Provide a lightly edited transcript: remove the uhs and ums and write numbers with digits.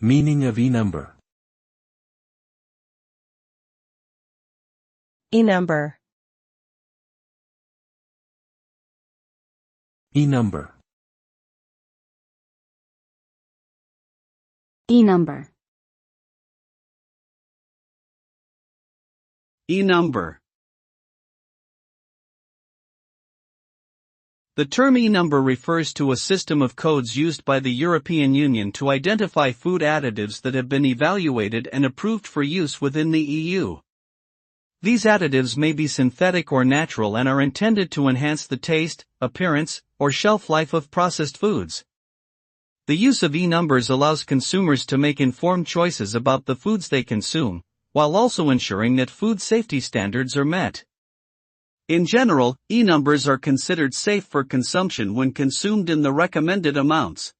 Meaning of E-number. E-number. E-number. E-number. E-number. The term E-number refers to a system of codes used by the European Union to identify food additives that have been evaluated and approved for use within the EU. These additives may be synthetic or natural and are intended to enhance the taste, appearance, or shelf life of processed foods. The use of E-numbers allows consumers to make informed choices about the foods they consume, while also ensuring that food safety standards are met. In general, E-numbers are considered safe for consumption when consumed in the recommended amounts.